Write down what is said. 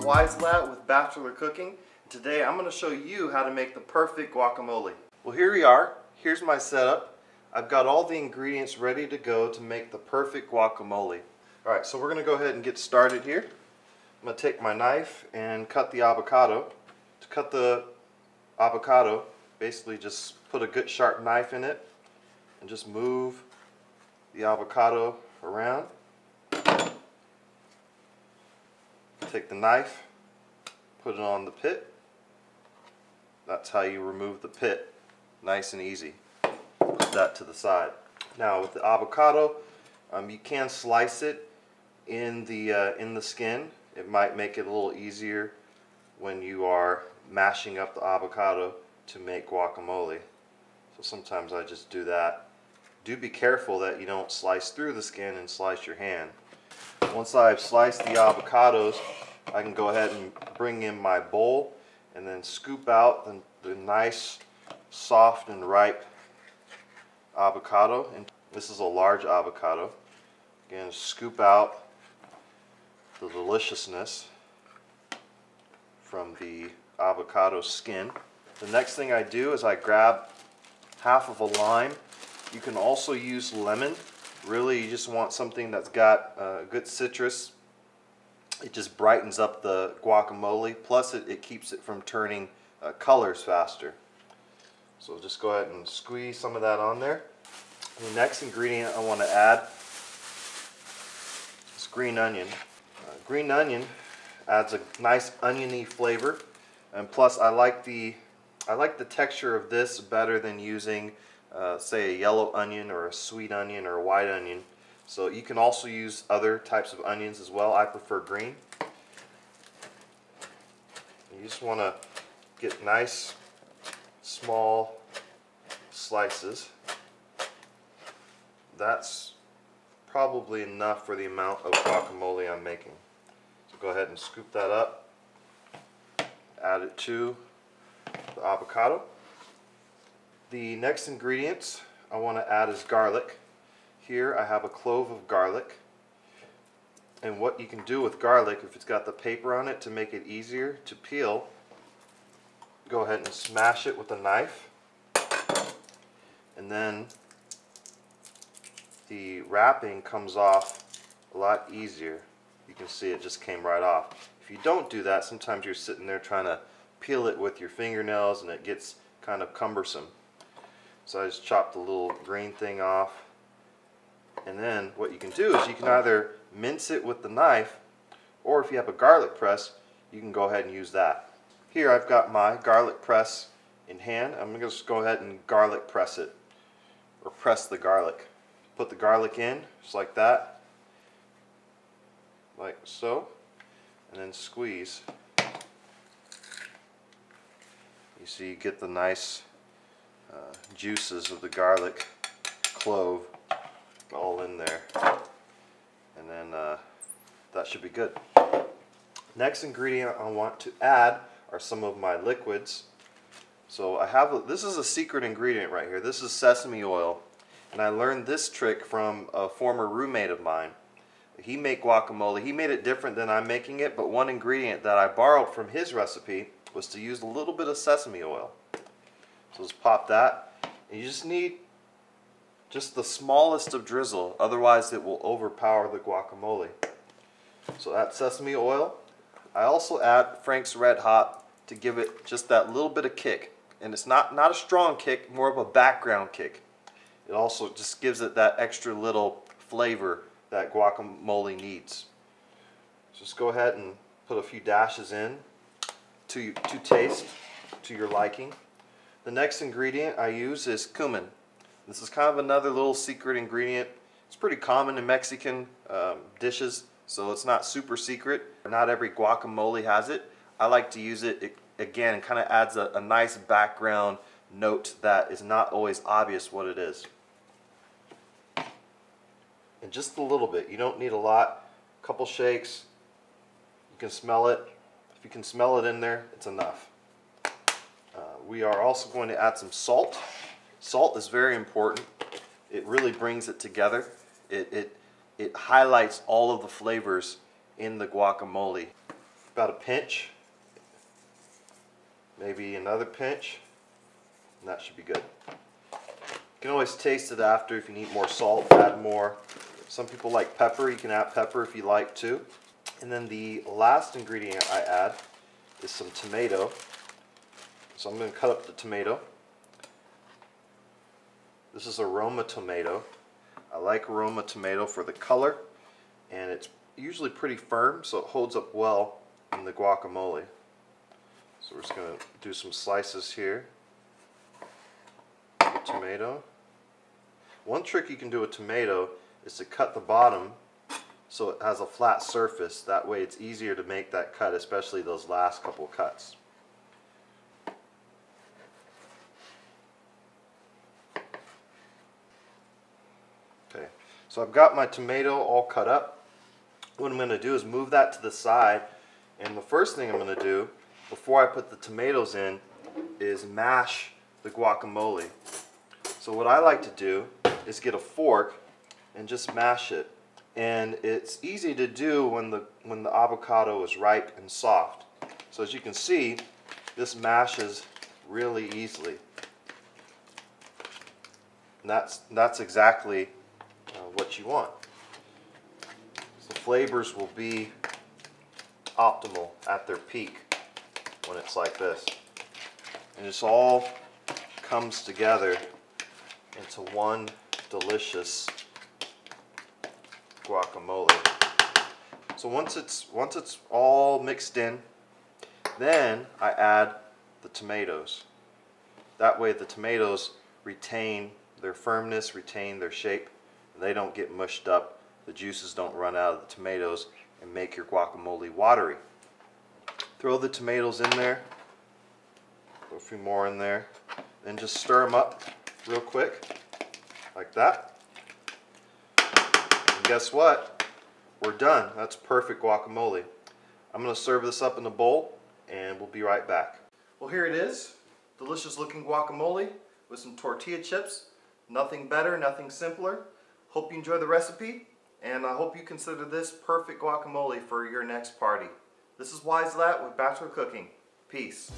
Weislat with Bachelor Cooking. Today I'm going to show you how to make the perfect guacamole. Well, here we are. Here's my setup. I've got all the ingredients ready to go to make the perfect guacamole. Alright, so we're going to go ahead and get started here. I'm going to take my knife and cut the avocado. To cut the avocado, basically just put a good sharp knife in it and just move the avocado around. Take the knife, put it on the pit. That's how you remove the pit. Nice and easy. Put that to the side. Now with the avocado, you can slice it in the skin. It might make it a little easier when you are mashing up the avocado to make guacamole. So sometimes I just do that. Do be careful that you don't slice through the skin and slice your hand. Once I've sliced the avocados, I can go ahead and bring in my bowl and then scoop out the nice, soft and ripe avocado. And this is a large avocado. Again, scoop out the deliciousness from the avocado skin. The next thing I do is I grab half of a lime. You can also use lemon. Really, you just want something that's got good citrus. It just brightens up the guacamole, plus it keeps it from turning colors faster. So just go ahead and squeeze some of that on there. The next ingredient I want to add is green onion. Green onion adds a nice oniony flavor, and plus I like the texture of this better than using say a yellow onion or a sweet onion or a white onion. So you can also use other types of onions as well. I prefer green. You just want to get nice small slices. That's probably enough for the amount of guacamole I'm making. So go ahead and scoop that up. Add it to the avocado. The next ingredients I want to add is garlic. Here I have a clove of garlic. And what you can do with garlic, if it's got the paper on it to make it easier to peel, go ahead and smash it with a knife. And then the wrapping comes off a lot easier. You can see it just came right off. If you don't do that, sometimes you're sitting there trying to peel it with your fingernails and it gets kind of cumbersome. So I just chopped the little green thing off. And then what you can do is you can either mince it with the knife, or if you have a garlic press, you can go ahead and use that. Here I've got my garlic press in hand. I'm going to just go ahead and garlic press it, or press the garlic. Put the garlic in, just like that, like so, and then squeeze. You see you get the nice juices of the garlic clove all in there, and then that should be good. Next ingredient I want to add are some of my liquids. So I have this is a secret ingredient right here. This is sesame oil, and I learned this trick from a former roommate of mine. He made guacamole. He made it different than I'm making it, but one ingredient that I borrowed from his recipe was to use a little bit of sesame oil. So let's pop that. And you just need just the smallest of drizzle, otherwise it will overpower the guacamole. So add sesame oil. I also add Frank's Red Hot to give it just that little bit of kick. And it's not a strong kick, more of a background kick. It also just gives it that extra little flavor that guacamole needs. So just go ahead and put a few dashes in to taste, to your liking. The next ingredient I use is cumin. This is kind of another little secret ingredient. It's pretty common in Mexican dishes, so it's not super secret. Not every guacamole has it. I like to use it, again, it kind of adds a nice background note that is not always obvious what it is. And just a little bit. You don't need a lot. A couple shakes. You can smell it. If you can smell it in there, it's enough. We are also going to add some salt. Salt is very important. It really brings it together. It highlights all of the flavors in the guacamole. about a pinch, maybe another pinch, and that should be good. You can always taste it after. If you need more salt, add more. Some people like pepper. You can add pepper if you like to. And then the last ingredient I add is some tomato. So I'm going to cut up the tomato. This is aroma tomato. I like aroma tomato for the color, and it's usually pretty firm, so it holds up well in the guacamole. So we're just going to do some slices here. Tomato. One trick you can do with tomato is to cut the bottom so it has a flat surface. That way it's easier to make that cut, especially those last couple cuts. Okay, so I've got my tomato all cut up. What I'm going to do is move that to the side, and the first thing I'm going to do before I put the tomatoes in is mash the guacamole. So what I like to do is get a fork and just mash it. And it's easy to do when the avocado is ripe and soft. So as you can see, this mashes really easily. And that's exactly what you want. So the flavors will be optimal at their peak when it's like this. And this all comes together into one delicious guacamole. So once it's all mixed in, then I add the tomatoes. That way the tomatoes retain their firmness, retain their shape, and they don't get mushed up. The juices don't run out of the tomatoes and make your guacamole watery. Throw the tomatoes in there, put a few more in there, then just stir them up real quick, like that. And guess what? We're done. That's perfect guacamole. I'm going to serve this up in a bowl, and we'll be right back. Well, here it is. Delicious looking guacamole with some tortilla chips. Nothing better, nothing simpler. Hope you enjoy the recipe, and I hope you consider this perfect guacamole for your next party. This is Wise Lat with Bachelor Cooking. Peace.